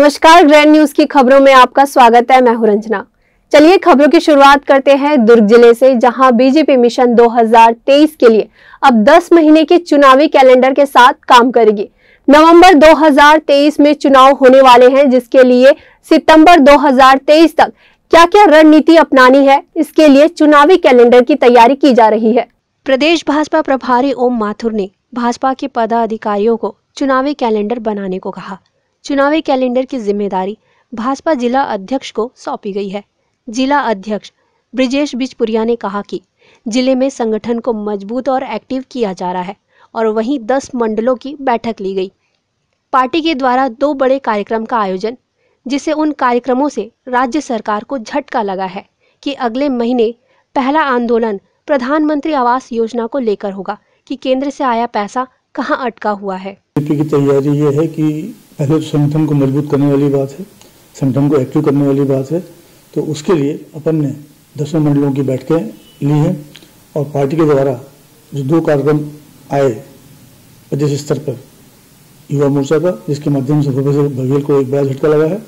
नमस्कार, grand news की खबरों में आपका स्वागत है। मैं हूं रंजना। चलिए खबरों की शुरुआत करते हैं दुर्ग जिले से, जहां बीजेपी मिशन 2023 के लिए अब 10 महीने के चुनावी कैलेंडर के साथ काम करेगी। नवंबर 2023 में चुनाव होने वाले हैं, जिसके लिए सितंबर 2023 तक क्या क्या रणनीति अपनानी है, इसके लिए चुनावी कैलेंडर की तैयारी की जा रही है। प्रदेश भाजपा प्रभारी ओम माथुर ने भाजपा के पदाधिकारियों को चुनावी कैलेंडर बनाने को कहा। चुनावी कैलेंडर की जिम्मेदारी भाजपा जिला अध्यक्ष को सौंपी गई है। जिला अध्यक्ष ब्रिजेश बिजपुरिया ने कहा कि जिले में संगठन को मजबूत और एक्टिव किया जा रहा है और वहीं 10 मंडलों की बैठक ली गई। पार्टी के द्वारा 2 बड़े कार्यक्रम का आयोजन, जिसे उन कार्यक्रमों से राज्य सरकार को झटका लगा है कि अगले महीने पहला आंदोलन प्रधानमंत्री आवास योजना को लेकर होगा कि केंद्र से आया पैसा कहां अटका हुआ है। की तैयारी ये है कि पहले तो संगठन को मजबूत करने वाली बात है, संगठन को एक्टिव करने वाली बात है। तो उसके लिए अपन ने 10 मंडलों की बैठकें ली हैं और पार्टी के द्वारा जो 2 कार्यक्रम आए प्रदेश स्तर पर युवा मोर्चा का, जिसके माध्यम से प्रोफेसर बघेल को एक बड़ा झटका लगा है,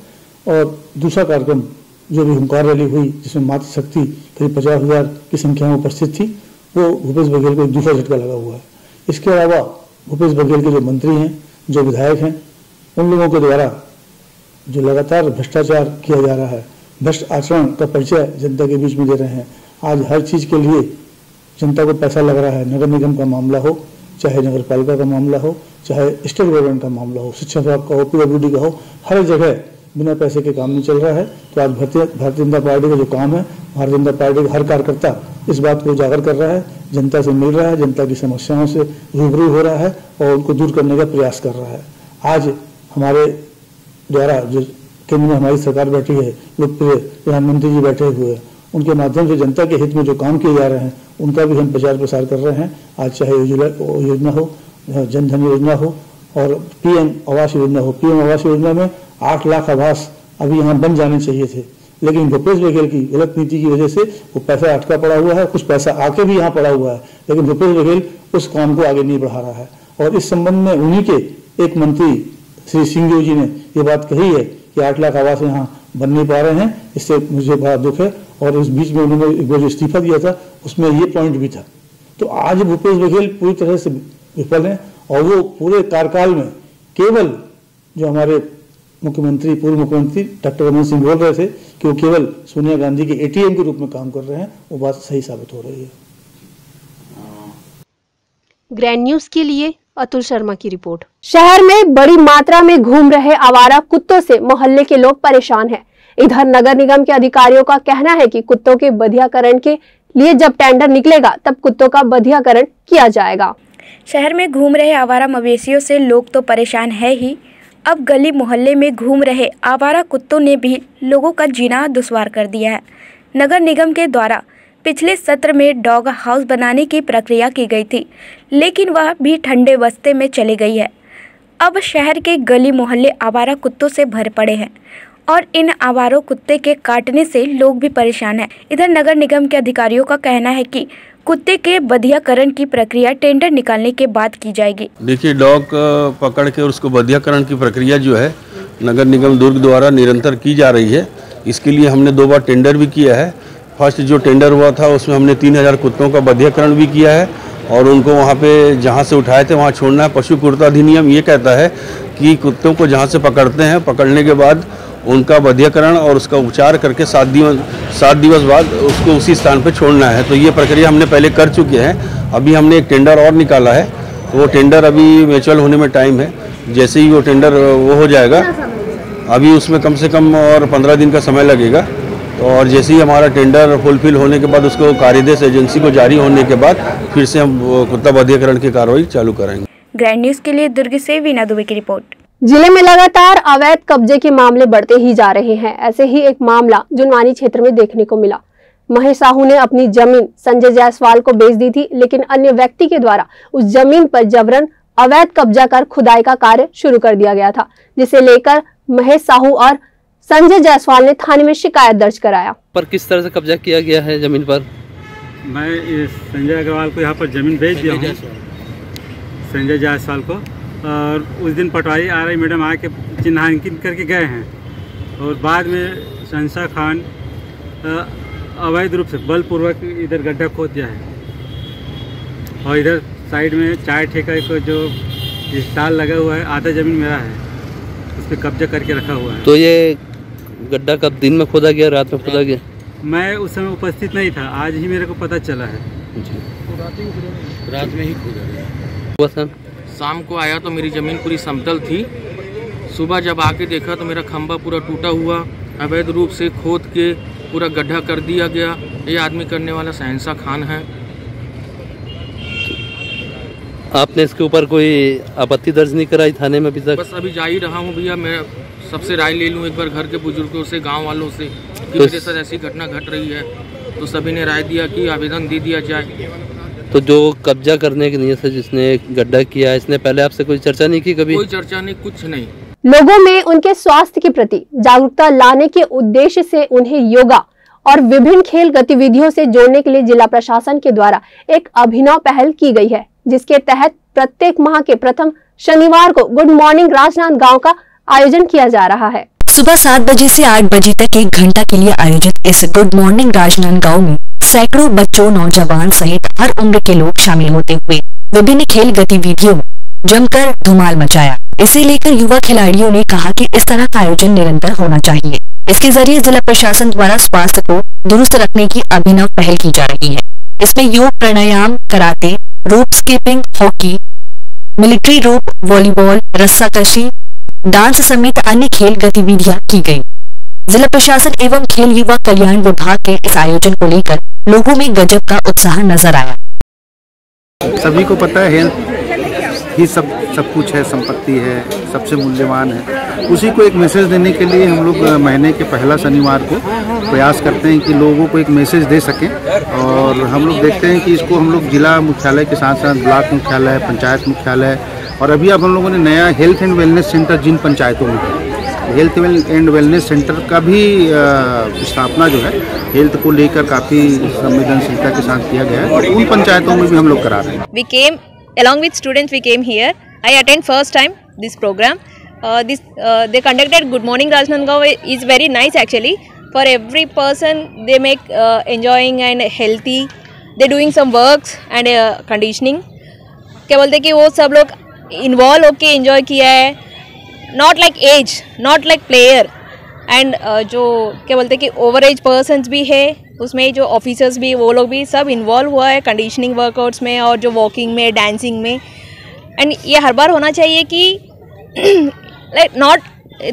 और दूसरा कार्यक्रम जो भी हुंकार रैली हुई जिसमें मातृशक्ति करीब 50,000 की संख्या में उपस्थित थी, वो भूपेश बघेल को एक दूसरा झटका लगा हुआ है। इसके अलावा भूपेश बघेल के जो मंत्री हैं, जो विधायक हैं, उन लोगों के द्वारा जो लगातार भ्रष्टाचार किया जा रहा है, भ्रष्ट आचरण का परिचय जनता के बीच में दे रहे हैं। आज हर चीज के लिए जनता को पैसा लग रहा है। नगर निगम का मामला हो, चाहे नगर पालिका का मामला हो, चाहे स्टेट गवर्नमेंट का मामला हो, शिक्षा विभाग का हो, PWD का हो, हर जगह बिना पैसे के काम नहीं चल रहा है। तो आज भारतीय जनता पार्टी का जो काम है, भारतीय जनता पार्टी का हर कार्यकर्ता इस बात को उजागर कर रहा है, जनता से मिल रहा है, जनता की समस्याओं से रूबरू हो रहा है और उनको दूर करने का प्रयास कर रहा है। आज हमारे द्वारा जो केंद्र में हमारी सरकार बैठी है, लोकप्रिय प्रधानमंत्री जी बैठे हुए हैं, उनके माध्यम से जनता के हित में जो काम किए जा रहे हैं, उनका भी हम प्रचार प्रसार कर रहे हैं। आज चाहे योजना हो, जन धन योजना हो और PM आवास योजना हो। PM आवास योजना में 8 लाख आवास अभी यहाँ बन जाने चाहिए थे, लेकिन भूपेश बघेल की गलत नीति की वजह से वो पैसा अटका पड़ा हुआ है। कुछ पैसा आके भी यहाँ पड़ा हुआ है, लेकिन भूपेश बघेल उस काम को आगे नहीं बढ़ा रहा है। और इस संबंध में उन्हीं के एक मंत्री श्री सिंह जी ने ये बात कही है कि 8 लाख आवास यहाँ बन नहीं पा रहे हैं। इससे मुझे बड़ा दुख है। और इस बीच में उन्होंने एक बार जो इस्तीफा दिया था, उसमें ये पॉइंट भी था। तो आज भूपेश बघेल पूरी तरह से विफल है और वो पूरे कार्यकाल में केवल जो हमारे मुख्यमंत्री, पूर्व मुख्यमंत्री डॉक्टर रमन सिंह बोल रहे थे कि वो केवल सोनिया गांधी के ATM के रूप में काम कर रहे हैं, वो बात सही साबित हो रही है। ग्रैंड न्यूज के लिए अतुल शर्मा की रिपोर्ट। शहर में बड़ी मात्रा में घूम रहे आवारा कुत्तों से मोहल्ले के लोग परेशान हैं। इधर नगर निगम के अधिकारियों का कहना है कि कुत्तों के बधियाकरण के लिए जब टेंडर निकलेगा तब कुत्तों का बधियाकरण किया जाएगा। शहर में घूम रहे आवारा मवेशियों से लोग तो परेशान है ही, अब गली मोहल्ले में घूम रहे आवारा कुत्तों ने भी लोगों का जीना दुश्वार कर दिया है। नगर निगम के द्वारा पिछले सत्र में डॉग हाउस बनाने की प्रक्रिया की गई थी, लेकिन वह भी ठंडे बस्ते में चली गई है। अब शहर के गली मोहल्ले आवारा कुत्तों से भर पड़े हैं और इन आवारा कुत्ते के काटने से लोग भी परेशान हैं। इधर नगर निगम के अधिकारियों का कहना है कि कुत्ते के बधियाकरण की प्रक्रिया टेंडर निकालने के बाद की जाएगी। देखिए, डॉग पकड़ के और उसको बधियाकरण की प्रक्रिया जो है नगर निगम दुर्ग द्वारा निरंतर की जा रही है। इसके लिए हमने 2 बार टेंडर भी किया है। फर्स्ट जो टेंडर हुआ था उसमें हमने 3000 कुत्तों का बधियाकरण भी किया है और उनको वहाँ पे जहाँ से उठाए थे वहाँ छोड़ना है। पशु क्रूरता अधिनियम ये कहता है कि कुत्तों को जहाँ से पकड़ते हैं, पकड़ने के बाद उनका बधियाकरण और उसका उपचार करके 7 दिवस बाद उसको उसी स्थान पर छोड़ना है। तो ये प्रक्रिया हमने पहले कर चुके हैं। अभी हमने एक टेंडर और निकाला है, तो वो टेंडर अभी म्यूचुअल होने में टाइम है। जैसे ही वो टेंडर वो हो जाएगा, अभी उसमें कम से कम और 15 दिन का समय लगेगा। तो और जैसे ही हमारा टेंडर फुलफिल होने के बाद, उसको कार्यदेश एजेंसी को जारी होने के बाद फिर से हम कुत्ता बधियाकरण की कार्रवाई चालू करेंगे। ग्रैंड न्यूज के लिए दुर्ग से वीना दुबे की रिपोर्ट। जिले में लगातार अवैध कब्जे के मामले बढ़ते ही जा रहे हैं। ऐसे ही एक मामला जुनवानी क्षेत्र में देखने को मिला। महेश साहू ने अपनी जमीन संजय जायसवाल को बेच दी थी, लेकिन अन्य व्यक्ति के द्वारा उस जमीन पर जबरन अवैध कब्जा कर खुदाई का कार्य शुरू कर दिया गया था, जिसे लेकर महेश साहू और संजय जायसवाल ने थाने में शिकायत दर्ज कराया। पर किस तरह से कब्जा किया गया है जमीन पर? मैं संजय अग्रवाल को यहाँ पर जमीन बेच दिया हूँ, संजय जायसवाल को, और उस दिन पटवारी RI मैडम आके चिन्हांकित करके गए हैं और बाद में शहंशाह खान अवैध रूप से बलपूर्वक इधर गड्ढा खोद दिया है और इधर साइड में चाय ठेका को जो स्टॉल लगा हुआ है, आधा ज़मीन मेरा है, उस पर कब्जा करके रखा हुआ है। तो ये गड्ढा कब दिन में खोदा गया, रात में खोदा गया? मैं उस समय उपस्थित नहीं था, आज ही मेरे को पता चला है। रात में ही खोदा गया। शाम को आया तो मेरी ज़मीन पूरी समतल थी। सुबह जब आके देखा तो मेरा खंभा पूरा टूटा हुआ, अवैध रूप से खोद के पूरा गड्ढा कर दिया गया। ये आदमी करने वाला शहंशाह खान है। आपने इसके ऊपर कोई आपत्ति दर्ज नहीं कराई थाने में अभी तक? बस अभी जा ही रहा हूँ भैया, मैं सबसे राय ले लूँ एक बार घर के बुजुर्गों से, गांव वालों से कि मेरे साथ ऐसी घटना घट रही है। तो सभी ने राय दिया कि आवेदन दे दिया जाए। तो जो कब्जा करने की नीयत से जिसने गड्ढा किया, इसने पहले आपसे कोई चर्चा नहीं की कभी? कोई चर्चा नहीं, कुछ नहीं। लोगों में उनके स्वास्थ्य के प्रति जागरूकता लाने के उद्देश्य से उन्हें योगा और विभिन्न खेल गतिविधियों से जोड़ने के लिए जिला प्रशासन के द्वारा एक अभिनव पहल की गई है, जिसके तहत प्रत्येक माह के प्रथम शनिवार को गुड मॉर्निंग राजनांदगांव का आयोजन किया जा रहा है। सुबह 7 बजे से 8 बजे तक 1 घंटा के लिए आयोजित इस गुड मॉर्निंग राजनांदगांव में सैकड़ों बच्चों, नौजवान सहित हर उम्र के लोग शामिल होते हुए विभिन्न खेल गतिविधियों में जमकर धुमाल मचाया। इसे लेकर युवा खिलाड़ियों ने कहा कि इस तरह का आयोजन निरंतर होना चाहिए। इसके जरिए जिला प्रशासन द्वारा स्वास्थ्य को दुरुस्त रखने की अभिनव पहल की जा रही है। इसमें योग, प्राणायाम, कराटे, रोप स्कीपिंग, हॉकी, मिलिट्री रोप, वॉलीबॉल, रस्साकशी, डांस समेत अन्य खेल गतिविधियां की गयी। जिला प्रशासन एवं खेल युवा कल्याण विभाग के इस आयोजन को लेकर लोगों में गजब का उत्साह नजर आया। सभी को पता है हेल्थ ही सब कुछ है, संपत्ति है, सबसे मूल्यवान है। उसी को एक मैसेज देने के लिए हम लोग महीने के पहला शनिवार को प्रयास करते हैं कि लोगों को एक मैसेज दे सकें। और हम लोग देखते हैं कि इसको हम लोग जिला मुख्यालय के साथ साथ ब्लॉक मुख्यालय, पंचायत मुख्यालय और अभी अब हम लोगों ने नया हेल्थ एंड वेलनेस सेंटर जिन पंचायतों में हेल्थ एंड वेलनेस सेंटर का भी स्थापना जो है हेल्थ को लेकर काफ़ी संवेदनशीलता के साथ किया गया है और उन पंचायतों में भी हम लोग करा रहे हैं। Along with students, we came here. I attend first time this program. They conducted Good Morning Rajnaandgaon is very nice actually. For every person, they make enjoying and healthy. They doing some works and conditioning. क्या बोलते कि वो सब लोग involve होके enjoy किया है. Not like age, not like player. And जो क्या बोलते कि over age persons भी है. उसमें जो ऑफिसर्स भी, वो लोग भी सब इन्वॉल्व हुआ है कंडीशनिंग वर्कआउट्स में और जो वॉकिंग में, डांसिंग में। एंड ये हर बार होना चाहिए कि like not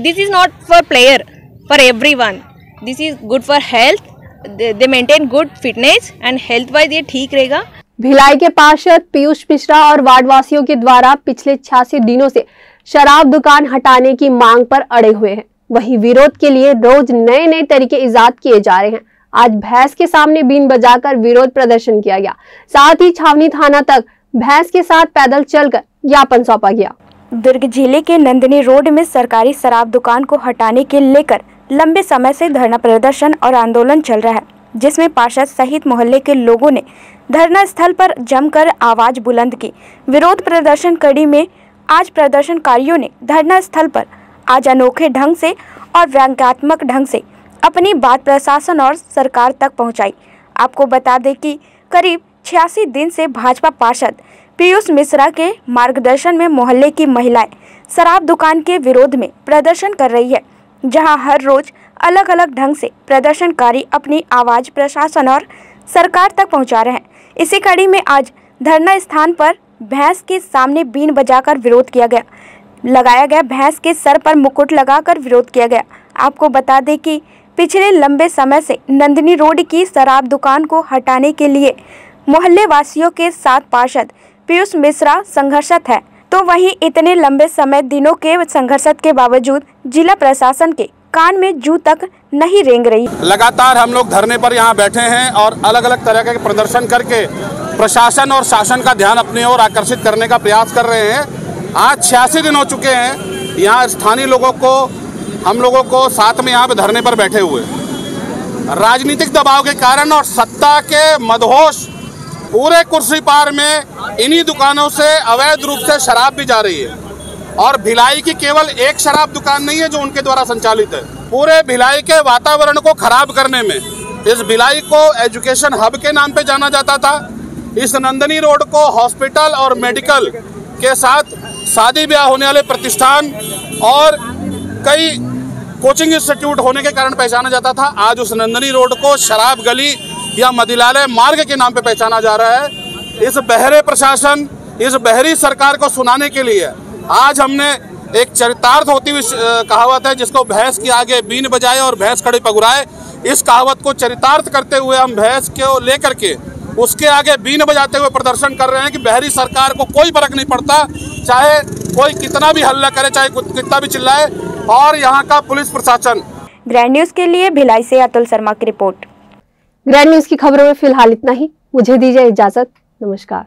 this is not for player, for everyone, this is good for health. They maintain good fitness and health wise ये ठीक रहेगा। भिलाई के पार्षद पीयूष मिश्रा और वार्डवासियों के द्वारा पिछले 86 दिनों से शराब दुकान हटाने की मांग पर अड़े हुए हैं। वहीं विरोध के लिए रोज नए नए तरीके इजाद किए जा रहे हैं। आज भैंस के सामने बीन बजाकर विरोध प्रदर्शन किया गया। साथ ही छावनी थाना तक भैंस के साथ पैदल चलकर ज्ञापन सौंपा गया। दुर्ग जिले के नंदिनी रोड में सरकारी शराब दुकान को हटाने के लेकर लंबे समय से धरना प्रदर्शन और आंदोलन चल रहा है, जिसमें पार्षद सहित मोहल्ले के लोगों ने धरना स्थल पर जमकर आवाज बुलंद की। विरोध प्रदर्शन कड़ी में आज प्रदर्शनकारियों ने धरना स्थल पर आज अनोखे ढंग से और व्यंग्यात्मक ढंग से अपनी बात प्रशासन और सरकार तक पहुंचाई। आपको बता दें कि करीब 86 दिन से भाजपा पार्षद पीयूष मिश्रा के मार्गदर्शन में मोहल्ले की महिलाएं शराब दुकान के विरोध में प्रदर्शन कर रही है, जहां हर रोज अलग अलग ढंग से प्रदर्शनकारी अपनी आवाज प्रशासन और सरकार तक पहुंचा रहे हैं। इसी कड़ी में आज धरना स्थान पर भैंस के सामने बीन बजाकर विरोध किया गया। लगाया गया भैंस के सर पर मुकुट लगाकर विरोध किया गया। आपको बता दें कि पिछले लंबे समय से नंदिनी रोड की शराब दुकान को हटाने के लिए मोहल्ले वासियों के साथ पार्षद पीयूष मिश्रा संघर्षरत है, तो वहीं इतने लंबे समय दिनों के संघर्षरत के बावजूद जिला प्रशासन के कान में जू तक नहीं रेंग रही। लगातार हम लोग धरने पर यहाँ बैठे हैं और अलग अलग तरह के प्रदर्शन करके प्रशासन और शासन का ध्यान अपनी ओर आकर्षित करने का प्रयास कर रहे हैं। आज 86 दिन हो चुके हैं यहाँ स्थानीय लोगों को, हम लोगों को साथ में यहाँ पे धरने पर बैठे हुए। राजनीतिक दबाव के कारण और सत्ता के मदहोश पूरे कुर्सी पार में इन्हीं दुकानों से अवैध रूप से शराब भी जा रही है। और भिलाई की केवल एक शराब दुकान नहीं है जो उनके द्वारा संचालित है। पूरे भिलाई के वातावरण को खराब करने में इस भिलाई को एजुकेशन हब के नाम पे जाना जाता था। इस नंदनी रोड को हॉस्पिटल और मेडिकल के साथ शादी ब्याह होने वाले प्रतिष्ठान और कई कोचिंग इंस्टीट्यूट होने के कारण पहचाना जाता था। आज उस नंदनी रोड को शराब गली या मदिलालय मार्ग के नाम पे पहचाना जा रहा है। इस बहरे प्रशासन, इस बहरी सरकार को सुनाने के लिए आज हमने एक चरितार्थ होती हुई कहावत है, जिसको भैंस के आगे बीन बजाए और भैंस खड़ी पगुराए। इस कहावत को चरितार्थ करते हुए हम भैंस को लेकर के उसके आगे बीन बजाते हुए प्रदर्शन कर रहे हैं कि बहरी सरकार को कोई फर्क नहीं पड़ता, चाहे कोई कितना भी हल्ला करे, चाहे कितना भी चिल्लाए। और यहाँ का पुलिस प्रशासन। ग्रैंड न्यूज के लिए भिलाई से अतुल शर्मा की रिपोर्ट। ग्रैंड न्यूज की खबरों में फिलहाल इतना ही। मुझे दीजिए इजाजत। नमस्कार।